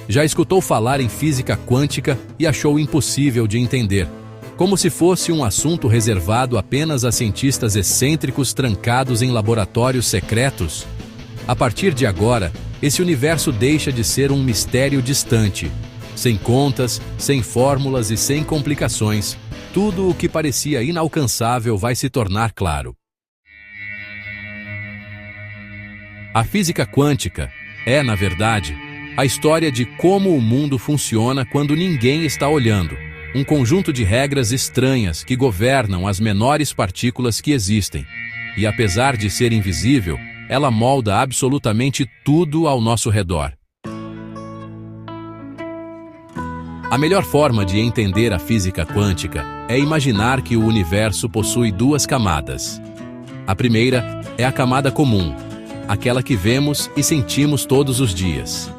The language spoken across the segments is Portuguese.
Já escutou falar em física quântica e achou impossível de entender, como se fosse um assunto reservado apenas a cientistas excêntricos trancados em laboratórios secretos? A partir de agora, esse universo deixa de ser um mistério distante. Sem contas, sem fórmulas e sem complicações, tudo o que parecia inalcançável vai se tornar claro. A física quântica é, na verdade, a história de como o mundo funciona quando ninguém está olhando. Um conjunto de regras estranhas que governam as menores partículas que existem. E apesar de ser invisível, ela molda absolutamente tudo ao nosso redor. A melhor forma de entender a física quântica é imaginar que o universo possui duas camadas. A primeira é a camada comum, aquela que vemos e sentimos todos os dias.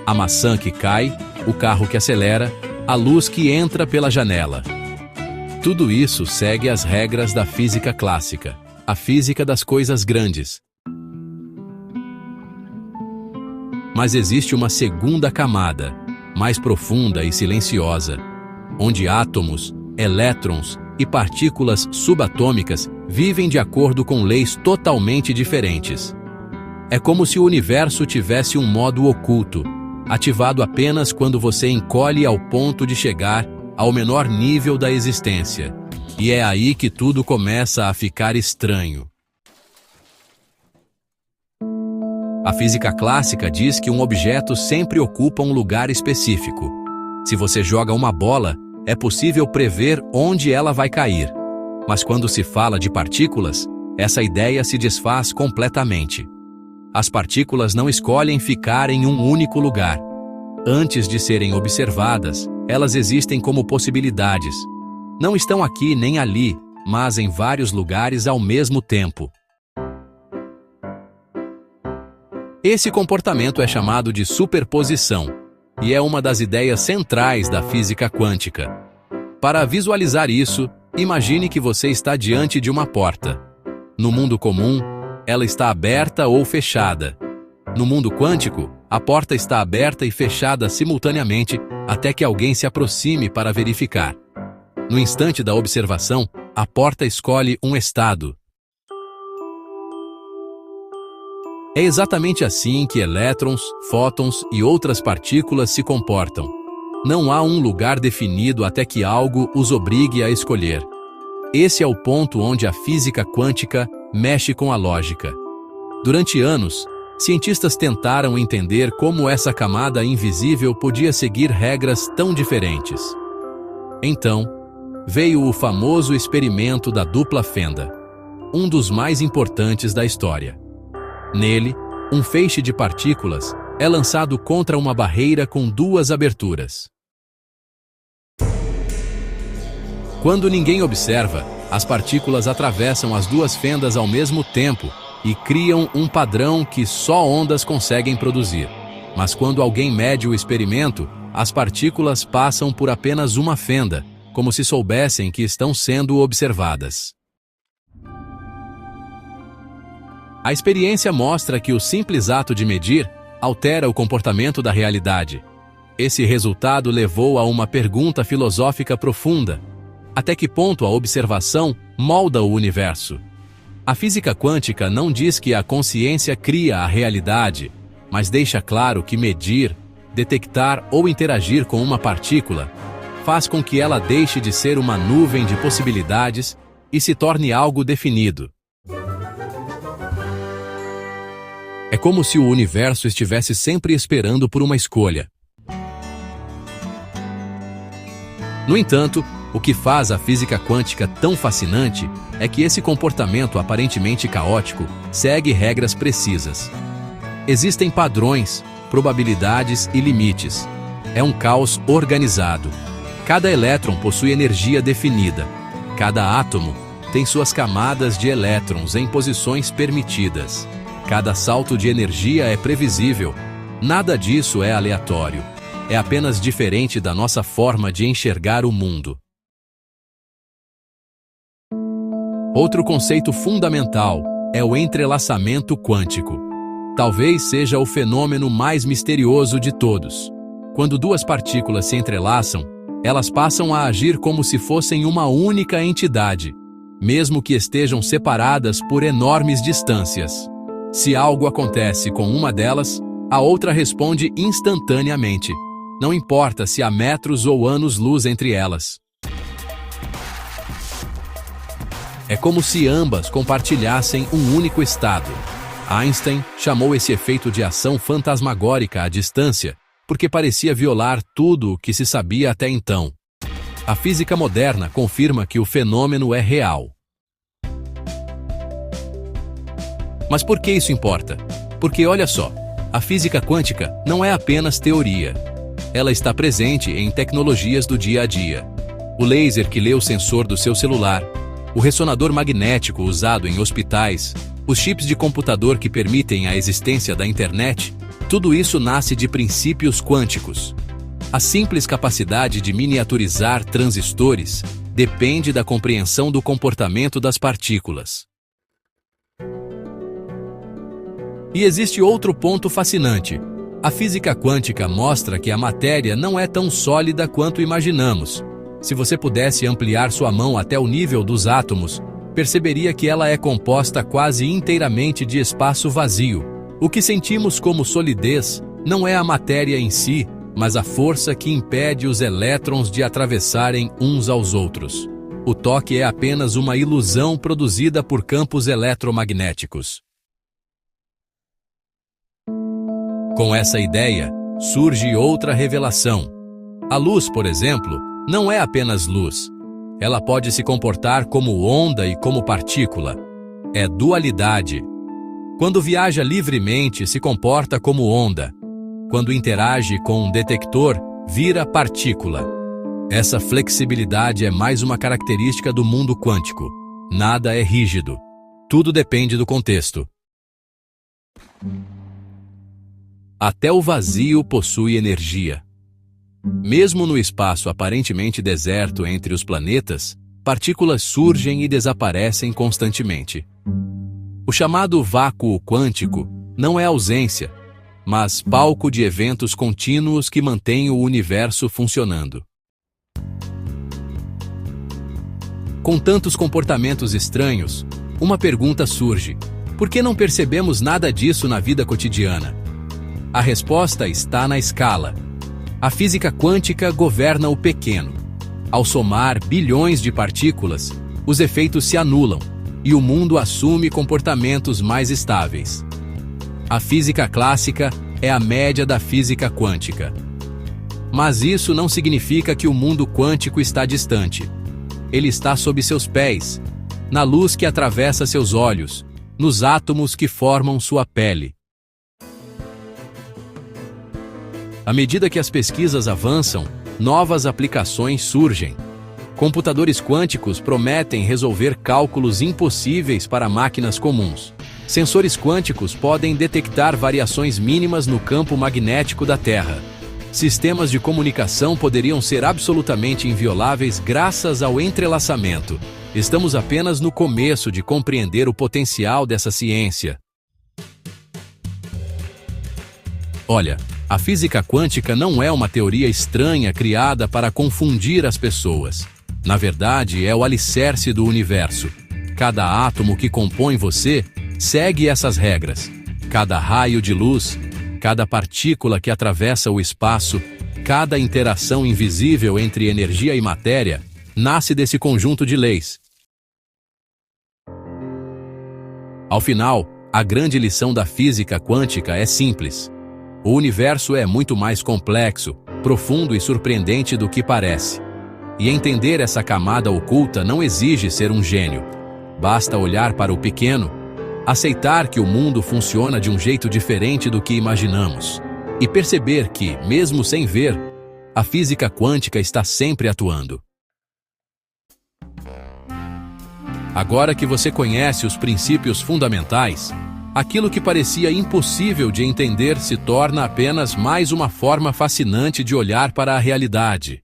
A maçã que cai, o carro que acelera, a luz que entra pela janela. Tudo isso segue as regras da física clássica, a física das coisas grandes. Mas existe uma segunda camada, mais profunda e silenciosa, onde átomos, elétrons e partículas subatômicas vivem de acordo com leis totalmente diferentes. É como se o universo tivesse um modo oculto, ativado apenas quando você encolhe ao ponto de chegar ao menor nível da existência. E é aí que tudo começa a ficar estranho. A física clássica diz que um objeto sempre ocupa um lugar específico. Se você joga uma bola, é possível prever onde ela vai cair. Mas quando se fala de partículas, essa ideia se desfaz completamente. As partículas não escolhem ficar em um único lugar. Antes de serem observadas, elas existem como possibilidades. Não estão aqui nem ali, mas em vários lugares ao mesmo tempo. Esse comportamento é chamado de superposição, e é uma das ideias centrais da física quântica. Para visualizar isso, imagine que você está diante de uma porta. No mundo comum, ela está aberta ou fechada. No mundo quântico, a porta está aberta e fechada simultaneamente até que alguém se aproxime para verificar. No instante da observação, a porta escolhe um estado. É exatamente assim que elétrons, fótons e outras partículas se comportam. Não há um lugar definido até que algo os obrigue a escolher. Esse é o ponto onde a física quântica mexe com a lógica. Durante anos, cientistas tentaram entender como essa camada invisível podia seguir regras tão diferentes. Então, veio o famoso experimento da dupla fenda, um dos mais importantes da história. Nele, um feixe de partículas é lançado contra uma barreira com duas aberturas. Quando ninguém observa, as partículas atravessam as duas fendas ao mesmo tempo e criam um padrão que só ondas conseguem produzir. Mas quando alguém mede o experimento, as partículas passam por apenas uma fenda, como se soubessem que estão sendo observadas. A experiência mostra que o simples ato de medir altera o comportamento da realidade. Esse resultado levou a uma pergunta filosófica profunda: até que ponto a observação molda o universo? A física quântica não diz que a consciência cria a realidade, mas deixa claro que medir, detectar ou interagir com uma partícula faz com que ela deixe de ser uma nuvem de possibilidades e se torne algo definido. É como se o universo estivesse sempre esperando por uma escolha. No entanto, o que faz a física quântica tão fascinante é que esse comportamento aparentemente caótico segue regras precisas. Existem padrões, probabilidades e limites. É um caos organizado. Cada elétron possui energia definida. Cada átomo tem suas camadas de elétrons em posições permitidas. Cada salto de energia é previsível. Nada disso é aleatório. É apenas diferente da nossa forma de enxergar o mundo. Outro conceito fundamental é o entrelaçamento quântico. Talvez seja o fenômeno mais misterioso de todos. Quando duas partículas se entrelaçam, elas passam a agir como se fossem uma única entidade, mesmo que estejam separadas por enormes distâncias. Se algo acontece com uma delas, a outra responde instantaneamente. Não importa se há metros ou anos-luz entre elas. É como se ambas compartilhassem um único estado. Einstein chamou esse efeito de ação fantasmagórica à distância, porque parecia violar tudo o que se sabia até então. A física moderna confirma que o fenômeno é real. Mas por que isso importa? Porque, olha só, a física quântica não é apenas teoria. Ela está presente em tecnologias do dia a dia. O laser que lê o sensor do seu celular, o ressonador magnético usado em hospitais, os chips de computador que permitem a existência da internet, tudo isso nasce de princípios quânticos. A simples capacidade de miniaturizar transistores depende da compreensão do comportamento das partículas. E existe outro ponto fascinante. A física quântica mostra que a matéria não é tão sólida quanto imaginamos. Se você pudesse ampliar sua mão até o nível dos átomos, perceberia que ela é composta quase inteiramente de espaço vazio. O que sentimos como solidez não é a matéria em si, mas a força que impede os elétrons de atravessarem uns aos outros. O toque é apenas uma ilusão produzida por campos eletromagnéticos. Com essa ideia, surge outra revelação. A luz, por exemplo, não é apenas luz. Ela pode se comportar como onda e como partícula. É dualidade. Quando viaja livremente, se comporta como onda. Quando interage com um detector, vira partícula. Essa flexibilidade é mais uma característica do mundo quântico. Nada é rígido. Tudo depende do contexto. Até o vazio possui energia. Mesmo no espaço aparentemente deserto entre os planetas, partículas surgem e desaparecem constantemente. O chamado vácuo quântico não é ausência, mas palco de eventos contínuos que mantêm o universo funcionando. Com tantos comportamentos estranhos, uma pergunta surge: por que não percebemos nada disso na vida cotidiana? A resposta está na escala. A física quântica governa o pequeno. Ao somar bilhões de partículas, os efeitos se anulam e o mundo assume comportamentos mais estáveis. A física clássica é a média da física quântica. Mas isso não significa que o mundo quântico está distante. Ele está sob seus pés, na luz que atravessa seus olhos, nos átomos que formam sua pele. À medida que as pesquisas avançam, novas aplicações surgem. Computadores quânticos prometem resolver cálculos impossíveis para máquinas comuns. Sensores quânticos podem detectar variações mínimas no campo magnético da Terra. Sistemas de comunicação poderiam ser absolutamente invioláveis graças ao entrelaçamento. Estamos apenas no começo de compreender o potencial dessa ciência. Olha, a física quântica não é uma teoria estranha criada para confundir as pessoas. Na verdade, é o alicerce do universo. Cada átomo que compõe você segue essas regras. Cada raio de luz, cada partícula que atravessa o espaço, cada interação invisível entre energia e matéria, nasce desse conjunto de leis. Ao final, a grande lição da física quântica é simples. O universo é muito mais complexo, profundo e surpreendente do que parece. E entender essa camada oculta não exige ser um gênio. Basta olhar para o pequeno, aceitar que o mundo funciona de um jeito diferente do que imaginamos, e perceber que, mesmo sem ver, a física quântica está sempre atuando. Agora que você conhece os princípios fundamentais, aquilo que parecia impossível de entender se torna apenas mais uma forma fascinante de olhar para a realidade.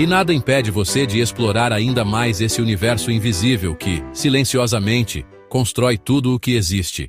E nada impede você de explorar ainda mais esse universo invisível que, silenciosamente, constrói tudo o que existe.